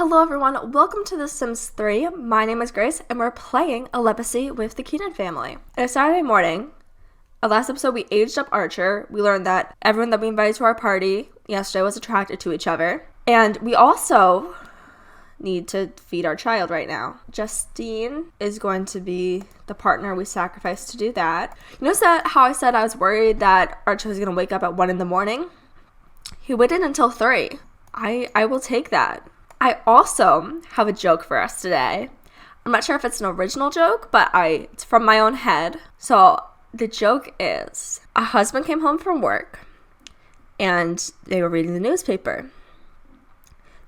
Hello everyone, welcome to The Sims 3. My name is Grace and we're playing a Lepacy with the Keaton family. It's Saturday morning. Last episode we aged up Archer. We learned that everyone that we invited to our party yesterday was attracted to each other. And we also need to feed our child right now. Justine is going to be the partner we sacrificed to do that. You notice that how I said I was worried that Archer was going to wake up at 1 in the morning? He waited until 3. I will take that. I also have a joke for us today. I'm not sure if it's an original joke, but it's from my own head. So the joke is, a husband came home from work and they were reading the newspaper.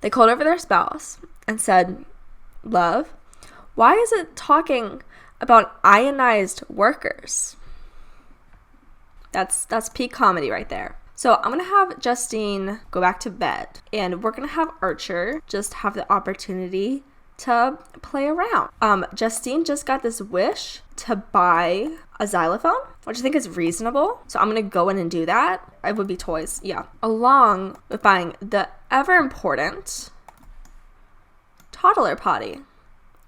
They called over their spouse and said, "Love, why is it talking about ionized workers?" That's peak comedy right there. So I'm going to have Justine go back to bed, and we're going to have Archer just have the opportunity to play around. Justine just got this wish to buy a xylophone, which I think is reasonable. So I'm going to go in and do that. It would be toys, yeah. Along with buying the ever-important toddler potty,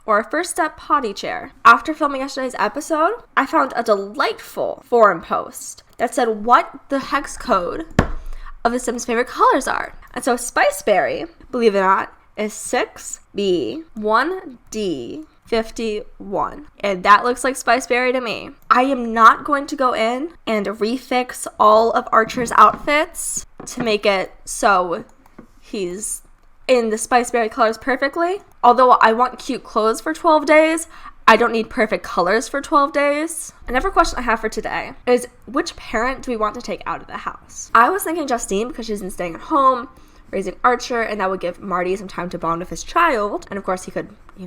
or a first step potty chair. After filming yesterday's episode, I found a delightful forum post that said what the hex code of the Sims' favorite colors are. And so Spiceberry, believe it or not, is 6B1D51. And that looks like Spiceberry to me. I am not going to go in and refix all of Archer's outfits to make it so he's in the Spiceberry colors perfectly. Although I want cute clothes for 12 days, I don't need perfect colors for 12 days. Another question I have for today is, which parent do we want to take out of the house? I was thinking Justine, because she's been staying at home, raising Archer, and that would give Marty some time to bond with his child. And of course he could, be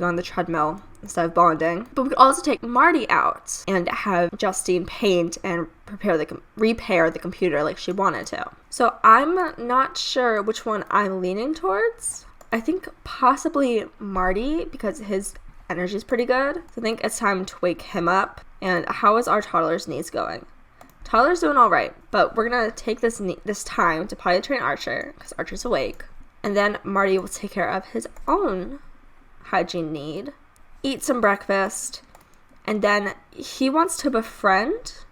on the treadmill instead of bonding. But we could also take Marty out and have Justine paint and repair the computer like she wanted to. So I'm not sure which one I'm leaning towards. I think possibly Marty, because his energy is pretty good. So I think it's time to wake him up. And how is our toddler's needs going? Toddler's doing all right, but we're gonna take this time to potty train Archer because Archer's awake, and then Marty will take care of his own hygiene need, eat some breakfast, and then he wants to befriend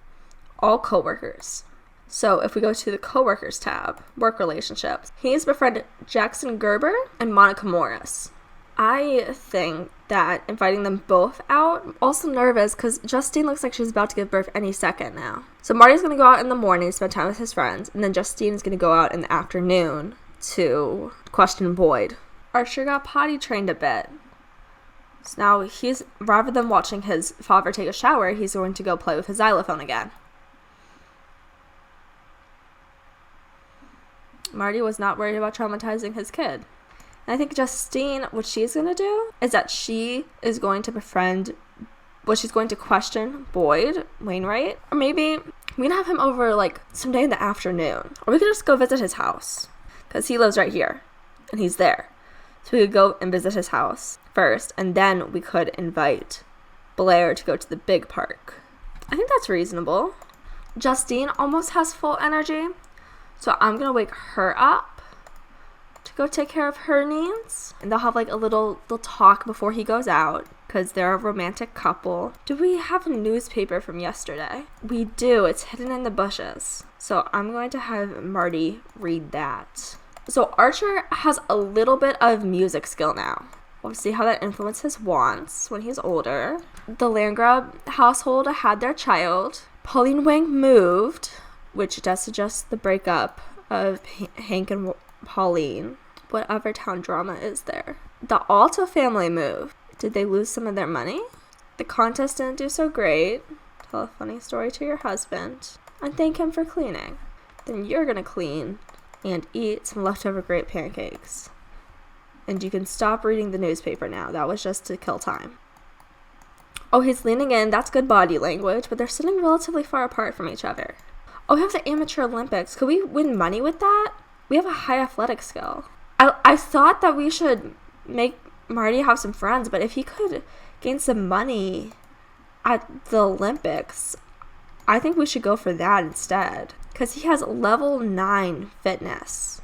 all coworkers. So if we go to the coworkers tab, work relationships, he needs to befriend Jackson Gerber and Monica Morris. I think that inviting them both out, I'm also nervous because Justine looks like she's about to give birth any second now. So Marty's going to go out in the morning, spend time with his friends, and then Justine is going to go out in the afternoon to question Boyd. Archer got potty trained a bit. So now rather than watching his father take a shower, he's going to go play with his xylophone again. Marty was not worried about traumatizing his kid. And I think Justine, what she's going to do is that she's going to question Boyd Wainwright. Or maybe we can have him over someday in the afternoon. Or we could just go visit his house, because he lives right here and he's there. So we could go and visit his house first, and then we could invite Blair to go to the big park. I think that's reasonable. Justine almost has full energy, so I'm going to wake her up to go take care of her needs. And they'll have a little talk before he goes out, because they're a romantic couple. Do we have a newspaper from yesterday? We do. It's hidden in the bushes. So I'm going to have Marty read that. So Archer has a little bit of music skill now. We'll see how that influences his wants when he's older. The Landgrab household had their child. Pauline Wang moved, which does suggest the breakup of Hank and Pauline. Whatever town drama is there. The Alto family moved. Did they lose some of their money? The contest didn't do so great. Tell a funny story to your husband and thank him for cleaning. Then you're gonna clean and eat some leftover great pancakes. And you can stop reading the newspaper now. That was just to kill time. Oh, he's leaning in. That's good body language, but they're sitting relatively far apart from each other. Oh, we have the Amateur Olympics. Could we win money with that? We have a high athletic skill. I thought that we should make Marty have some friends, but if he could gain some money at the Olympics, I think we should go for that instead. Because he has level 9 fitness.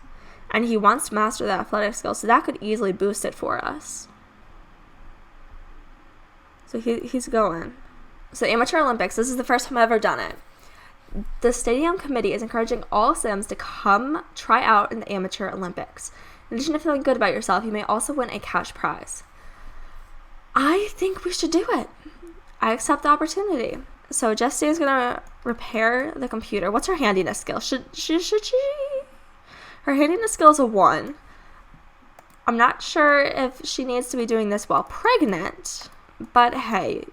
And he wants to master the athletic skill, so that could easily boost it for us. So he's going. So Amateur Olympics, this is the first time I've ever done it. The stadium committee is encouraging all Sims to come try out in the Amateur Olympics. In addition to feeling good about yourself, you may also win a cash prize. I think we should do it. I accept the opportunity. So Justine is gonna repair the computer. What's her handiness skill? Should she? Her handiness skill is a 1. I'm not sure if she needs to be doing this while pregnant, but hey,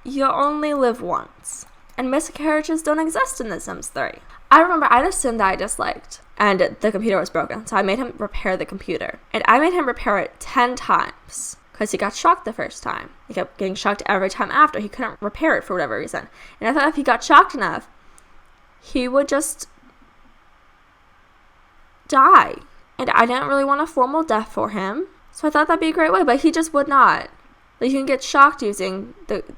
you only live once. And miscarriages don't exist in The Sims 3. I remember I had a sim that I disliked, and the computer was broken, so I made him repair the computer. And I made him repair it 10 times, because he got shocked the first time. He kept getting shocked every time after. He couldn't repair it for whatever reason. And I thought if he got shocked enough, he would just die. And I didn't really want a formal death for him, so I thought that'd be a great way, but he just would not. Like, you can get shocked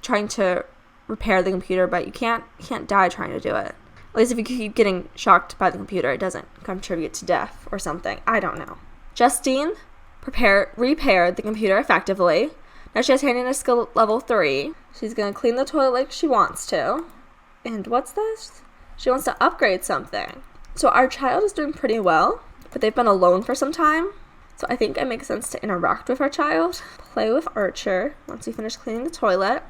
trying to repair the computer, but you can't die trying to do it. At least if you keep getting shocked by the computer, it doesn't contribute to death or something. I don't know. Justine repaired the computer effectively. Now she has handiness skill level 3. She's gonna clean the toilet like she wants to. And what's this? She wants to upgrade something. So our child is doing pretty well, but they've been alone for some time. So I think it makes sense to interact with our child. Play with Archer once we finish cleaning the toilet.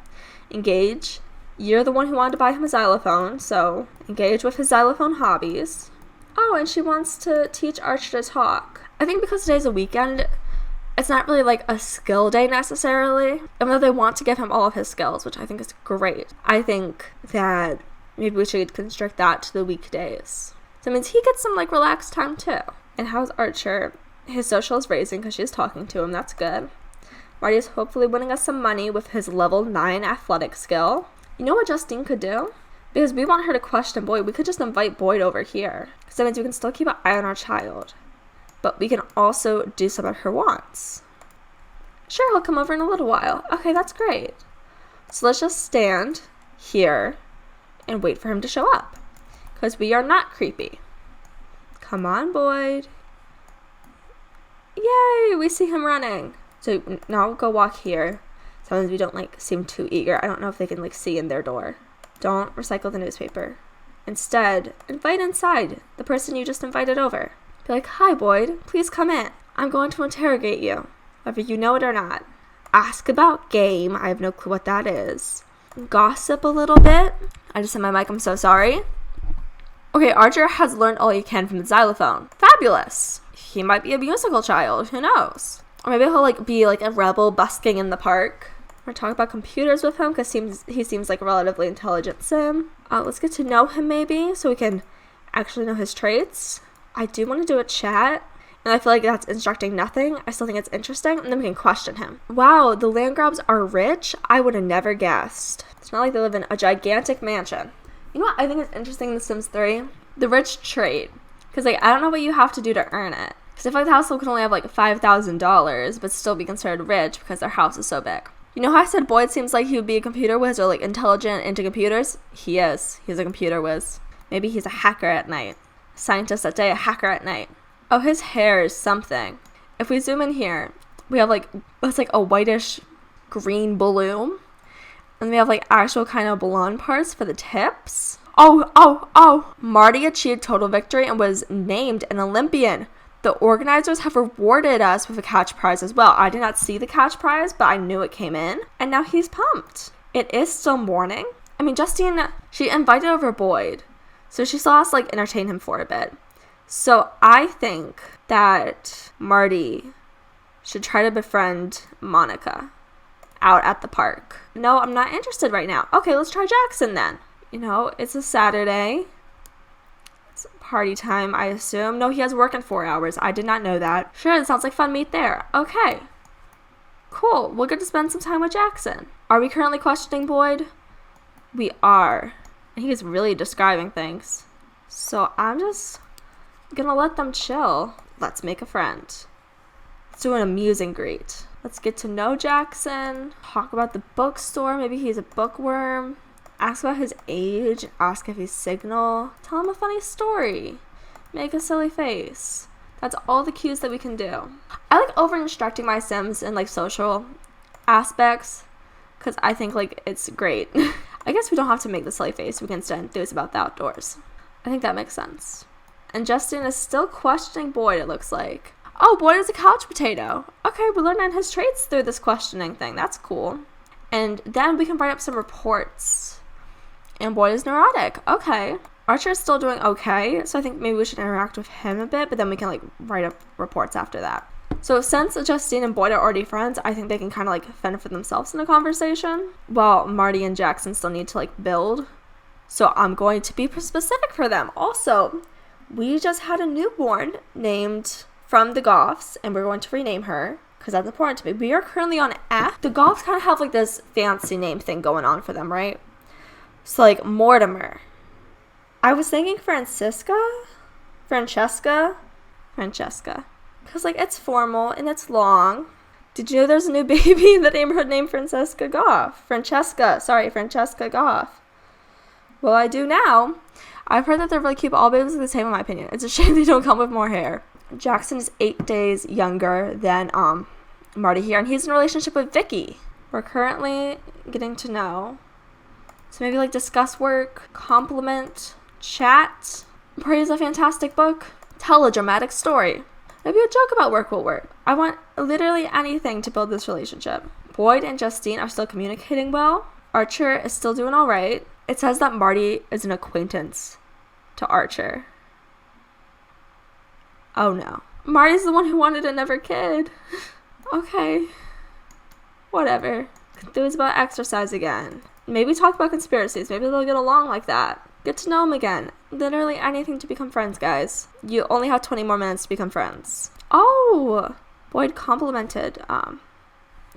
Engage. You're the one who wanted to buy him a xylophone, so engage with his xylophone hobbies. Oh, and she wants to teach Archer to talk. I think because today's a weekend, it's not really like a skill day necessarily, even though they want to give him all of his skills, which I think is great. I think that maybe we should constrict that to the weekdays. So it means he gets some like relaxed time too. And how's Archer? His social is raising because she's talking to him. That's good. Marty is hopefully winning us some money with his level 9 athletic skill. You know what Justine could do? Because we want her to question Boyd, we could just invite Boyd over here. Because that means we can still keep an eye on our child. But we can also do some of her wants. Sure, he'll come over in a little while. Okay, that's great. So let's just stand here and wait for him to show up. Because we are not creepy. Come on, Boyd. Yay, we see him running. So now we'll go walk here. Sometimes we don't seem too eager. I don't know if they can see in their door. Don't recycle the newspaper. Instead, invite inside the person you just invited over. Be like, hi Boyd, please come in. I'm going to interrogate you, whether you know it or not. Ask about game. I have no clue what that is. Gossip a little bit. I just hit my mic, I'm so sorry. Okay, Archer has learned all he can from the xylophone. Fabulous. He might be a musical child, who knows? Or maybe he'll be a rebel busking in the park. We're talking about computers with him because he seems like a relatively intelligent sim. Let's get to know him maybe so we can actually know his traits. I do want to do a chat, and I feel like that's instructing nothing. I still think it's interesting, and then we can question him. Wow, the Landgrabs are rich? I would have never guessed. It's not like they live in a gigantic mansion. You know what I think is interesting in The Sims 3? The rich trait. Because I don't know what you have to do to earn it. Because I feel like the household can only have $5,000, but still be considered rich because their house is so big. You know how I said Boyd seems like he would be a computer whiz or intelligent into computers? He is. He's a computer whiz. Maybe he's a hacker at night. Scientist at day, a hacker at night. Oh, his hair is something. If we zoom in here, we have it's a whitish green balloon. And we have actual kind of blonde parts for the tips. Oh. Marty achieved total victory and was named an Olympian. The organizers have rewarded us with a catch prize as well. I did not see the catch prize, but I knew it came in. And now he's pumped. It is still morning. I mean, Justine, she invited over Boyd. So she saw us entertain him for a bit. So I think that Marty should try to befriend Monica out at the park. No, I'm not interested right now. Okay, let's try Jackson then. It's a Saturday. It's party time, I assume. No, he has work in 4 hours. I did not know that. Sure, it sounds like fun meet there. Okay. Cool. We'll get to spend some time with Jackson. Are we currently questioning Boyd? We are. And he's really describing things. So I'm just gonna let them chill. Let's make a friend. Let's do an amusing greet. Let's get to know Jackson. Talk about the bookstore. Maybe he's a bookworm. Ask about his age. Ask if he's Signal. Tell him a funny story. Make a silly face. That's all the cues that we can do. I like over instructing my Sims in like social aspects because I think like it's great. I guess we don't have to make the silly face. We can instead enthuse about the outdoors. I think that makes sense. And Justine is still questioning Boyd, it looks like. Oh, Boyd is a couch potato. Okay, we're learning his traits through this questioning thing. That's cool. And then we can write up some reports. And Boyd is neurotic. Okay. Archer is still doing okay, so I think maybe we should interact with him a bit, but then we can like write up reports after that. So since Justine and Boyd are already friends, I think they can kind of like fend for themselves in a conversation, while Marty and Jackson still need to like build. So I'm going to be specific for them. Also, we just had a newborn named from the Goffs, and we're going to rename her because that's important to me. We are currently on F. The Goffs kind of have like this fancy name thing going on for them, right? So like Mortimer. I was thinking Francesca. Because, like, it's formal and it's long. Did you know there's a new baby in the neighborhood named Francesca Goff? Francesca Goff. Well, I do now. I've heard that they're really cute, but all babies are the same in my opinion. It's a shame they don't come with more hair. Jackson is 8 days younger than Marty here, and he's in a relationship with Vicky. We're currently getting to know. So maybe, like, discuss work, compliment, chat, praise a fantastic book, tell a dramatic story. Maybe a joke about work will work. I want literally anything to build this relationship. Boyd and Justine are still communicating well. Archer is still doing all right. It says that Marty is an acquaintance to Archer. Oh no. Marty's the one who wanted another kid. Okay. Whatever. It was about exercise again. Maybe talk about conspiracies. Maybe they'll get along like that. Get to know him again. Literally anything to become friends, guys. You only have 20 more minutes to become friends. Oh! Boyd complimented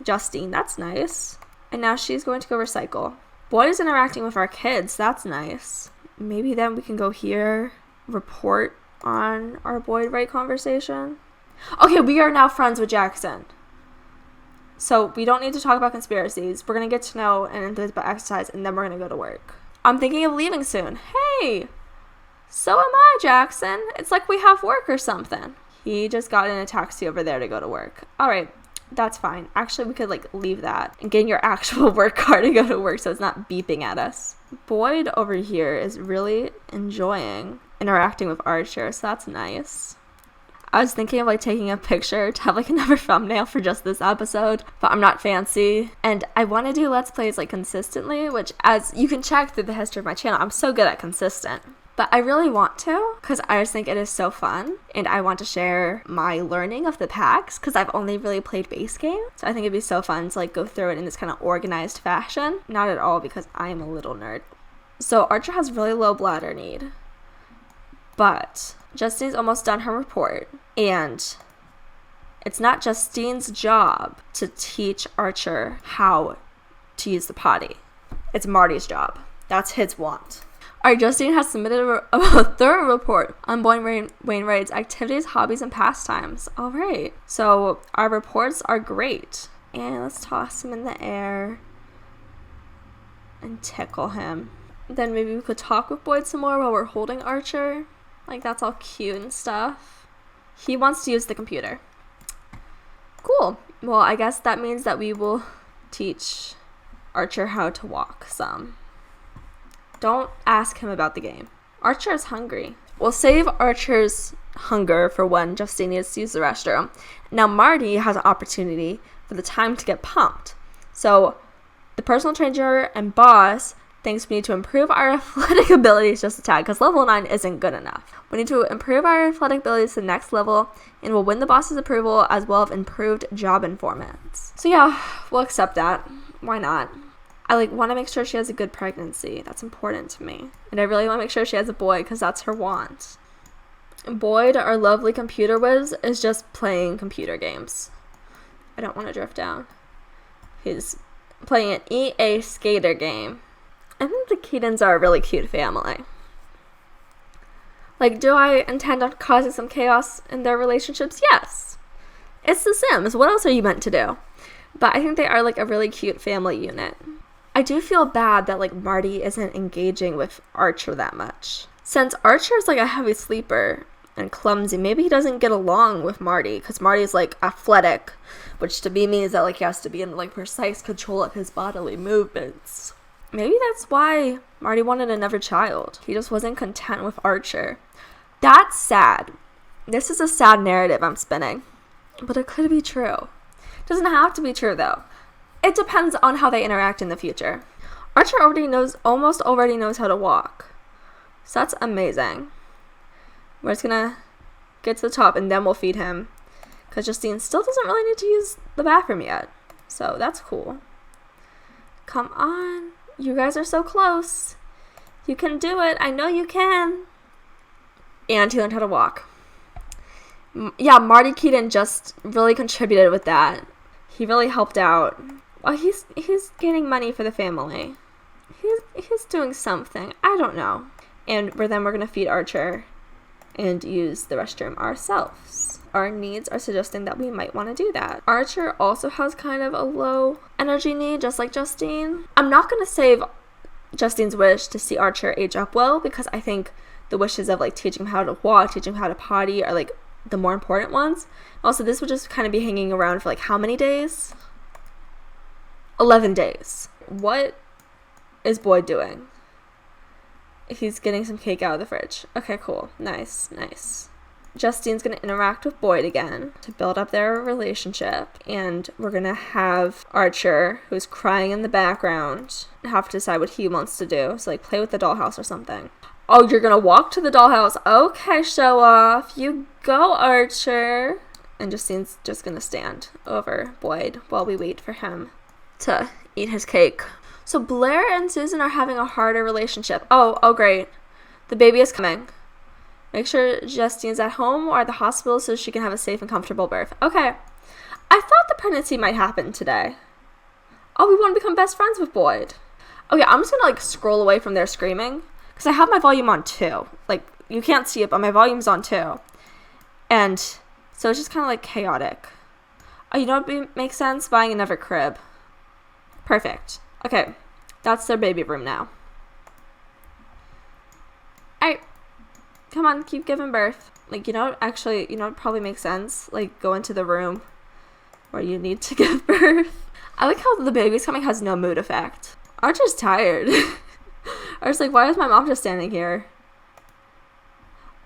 Justine. That's nice. And now she's going to go recycle. Boyd is interacting with our kids. That's nice. Maybe then we can go here, report on our Boyd Wright conversation. Okay, we are now friends with Jackson. So we don't need to talk about conspiracies. We're going to get to know and enthuse about exercise, and then we're going to go to work. I'm thinking of leaving soon. Hey, so am I, Jackson. It's like we have work or something. He just got in a taxi over there to go to work. All right, that's fine. Actually, we could like leave that and get in your actual work car to go to work so it's not beeping at us. Boyd over here is really enjoying interacting with Archer, so that's nice. I was thinking of like taking a picture to have like another thumbnail for just this episode, but I'm not fancy. And I want to do Let's Plays like consistently, which as you can check through the history of my channel, I'm so good at consistent. But I really want to because I just think it is so fun and I want to share my learning of the packs because I've only really played base game. So I think it'd be so fun to like go through it in this kind of organized fashion. Not at all because I am a little nerd. So Archer has really low bladder need. But Justine's almost done her report, and it's not Justine's job to teach Archer how to use the potty. It's Marty's job. That's his want. Alright, Justine has submitted a thorough report on Boyd Wainwright's activities, hobbies, and pastimes. Alright, so our reports are great. And let's toss him in the air and tickle him. Then maybe we could talk with Boyd some more while we're holding Archer. Like, that's all cute and stuff. He wants to use the computer. Cool. Well, I guess that means that we will teach Archer how to walk some. Don't ask him about the game. Archer is hungry. We'll save Archer's hunger for when Justine needs to use the restroom. Now, Marty has an opportunity for the time to get pumped. So, the personal trainer and boss thinks we need to improve our athletic abilities just a tad because level 9 isn't good enough. We need to improve our athletic abilities to the next level and we'll win the boss's approval as well as improved job informants. So yeah, we'll accept that. Why not? I want to make sure she has a good pregnancy. That's important to me. And I really want to make sure she has a boy because that's her want. Boyd, our lovely computer whiz, is just playing computer games. I don't want to drift down. He's playing an EA skater game. I think the Keatons are a really cute family. Do I intend on causing some chaos in their relationships? Yes. It's The Sims. What else are you meant to do? But I think they are a really cute family unit. I do feel bad that Marty isn't engaging with Archer that much. Since Archer is a heavy sleeper, and clumsy. Maybe he doesn't get along with Marty because Marty's like athletic, which to me means that like he has to be in like precise control of his bodily movements. Maybe that's why Marty wanted another child. He just wasn't content with Archer. That's sad. This is a sad narrative I'm spinning, but it could be true. It doesn't have to be true though. It depends on how they interact in the future. Archer almost already knows how to walk. So that's amazing. We're just gonna get to the top and then we'll feed him. Because Justine still doesn't really need to use the bathroom yet. So that's cool. Come on. You guys are so close. You can do it. I know you can. And he learned how to walk. Yeah, Marty Keaton just really contributed with that. He really helped out. Well, he's gaining money for the family. He's doing something. I don't know. And we're gonna feed Archer and use the restroom ourselves. Our needs are suggesting that we might want to do that. Archer also has kind of a low energy need, just like Justine. I'm not gonna save Justine's wish to see Archer age up well, because I think the wishes of like teaching him how to walk, teaching him how to potty are like the more important ones. Also, this would just kind of be hanging around for like how many days? 11 days. What is Boyd doing? He's getting some cake out of the fridge. Okay, cool. Nice. Justine's going to interact with Boyd again to build up their relationship. And we're going to have Archer, who's crying in the background, have to decide what he wants to do. So, like, play with the dollhouse or something. Oh, you're going to walk to the dollhouse. Okay, show off. You go, Archer. And Justine's just going to stand over Boyd while we wait for him to eat his cake. So Blair and Susan are having a harder relationship. Oh, great. The baby is coming. Make sure Justine's at home or at the hospital so she can have a safe and comfortable birth. Okay. I thought the pregnancy might happen today. Oh, we want to become best friends with Boyd. Okay, I'm just going to, like, scroll away from their screaming. Because I have my volume on 2. Like, you can't see it, but my volume's on 2. And so it's just kind of, like, chaotic. Oh, you know what makes sense? Buying another crib. Perfect. Okay, that's their baby room now. Alright, come on, keep giving birth. Like, you know what probably makes sense? Like, go into the room where you need to give birth. I like how the baby's coming has no mood effect. Archer's tired. Archer's like, why is my mom just standing here?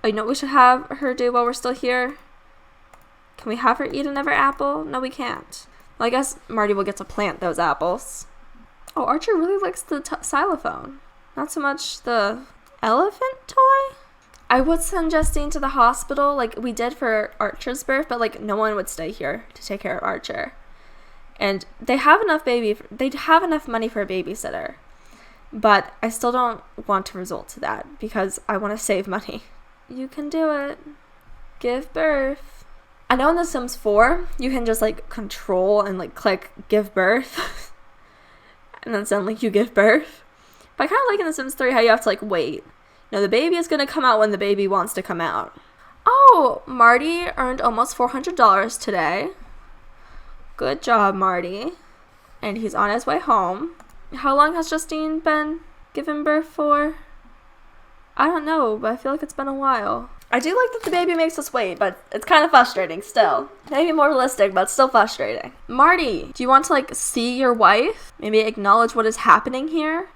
Oh, you know what we should have her do while we're still here? Can we have her eat another apple? No, we can't. Well, I guess Marty will get to plant those apples. Oh, Archer really likes the xylophone. Not so much the elephant toy. I would send Justine to the hospital like we did for Archer's birth, but like no one would stay here to take care of Archer. And they have enough money for a babysitter. But I still don't want to resort to that because I want to save money. You can do it. Give birth. I know in The Sims 4, you can just like control and like click give birth. And then suddenly you give birth. But I kind of like in The Sims 3 how you have to like wait. No, the baby is going to come out when the baby wants to come out. Oh, Marty earned almost $400 today. Good job, Marty. And he's on his way home. How long has Justine been giving birth for? I don't know, but I feel like it's been a while. I do like that the baby makes us wait, but it's kind of frustrating still. Maybe more realistic, but still frustrating. Marty, do you want to like see your wife? Maybe acknowledge what is happening here?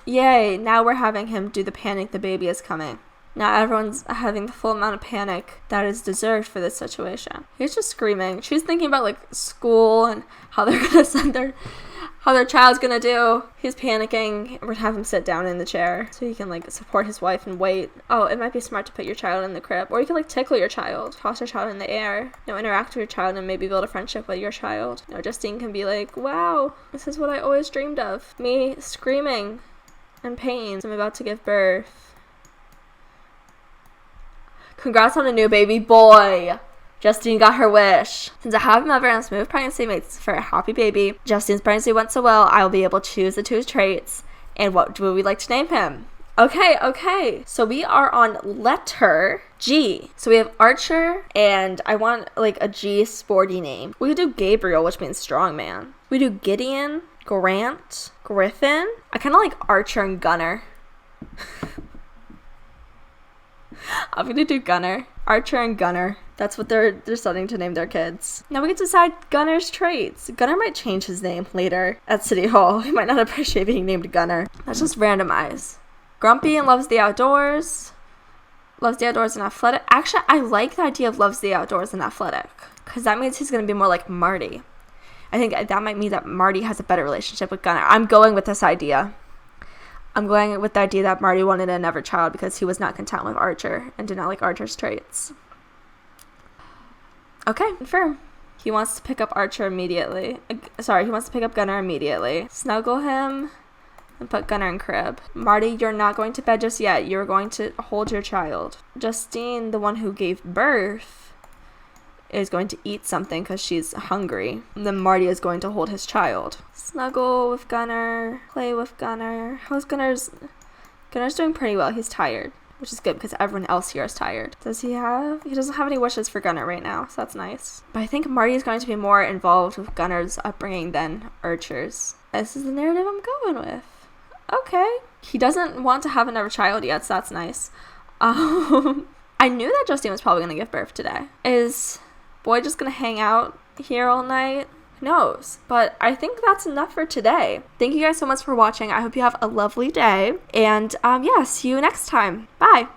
Yay, now we're having him do the panic the baby is coming. Now everyone's having the full amount of panic that is deserved for this situation. He's just screaming. She's thinking about like school and how they're gonna send how their child's gonna do. He's panicking. We're gonna have him sit down in the chair so he can like support his wife and wait. Oh, it might be smart to put your child in the crib. Or you can like tickle your child, toss your child in the air. Interact with your child and maybe build a friendship with your child. Justine can be like, wow, this is what I always dreamed of. Me screaming in pain. I'm about to give birth. Congrats on a new baby boy. Justine got her wish. Since I have a mother and a smooth pregnancy makes for a happy baby, Justine's pregnancy went so well, I will be able to choose the 2 traits. And what would we like to name him? Okay. So we are on letter G. So we have Archer, and I want like a G sporty name. We could do Gabriel, which means strong man. We do Gideon, Grant, Griffin. I kind of like Archer and Gunner. I'm gonna do Gunner. Archer and Gunner. That's what they're starting to name their kids. Now we get to decide Gunner's traits. Gunner might change his name later at City Hall. He might not appreciate being named Gunner. Let's just randomize. Grumpy and loves the outdoors. Loves the outdoors and athletic. Actually, I like the idea of loves the outdoors and athletic, because that means he's going to be more like Marty. I think that might mean that Marty has a better relationship with Gunner. I'm going with this idea. I'm going with the idea that Marty wanted another child because he was not content with Archer and did not like Archer's traits. Okay, confirm. He wants to pick up Archer immediately. He wants to pick up Gunner immediately. Snuggle him and put Gunner in crib. Marty, you're not going to bed just yet. You're going to hold your child. Justine, the one who gave birth, is going to eat something because she's hungry. And then Marty is going to hold his child. Snuggle with Gunner. Play with Gunner. How's Gunner's doing pretty well. He's tired, which is good because everyone else here is tired. He doesn't have any wishes for Gunner right now, so that's nice. But I think Marty is going to be more involved with Gunner's upbringing than Archer's. This is the narrative I'm going with. Okay. He doesn't want to have another child yet, so that's nice. I knew that Justine was probably going to give birth today. Is Boyd just going to hang out here all night? Who knows? But I think that's enough for today. Thank you guys so much for watching. I hope you have a lovely day. And yeah, see you next time. Bye.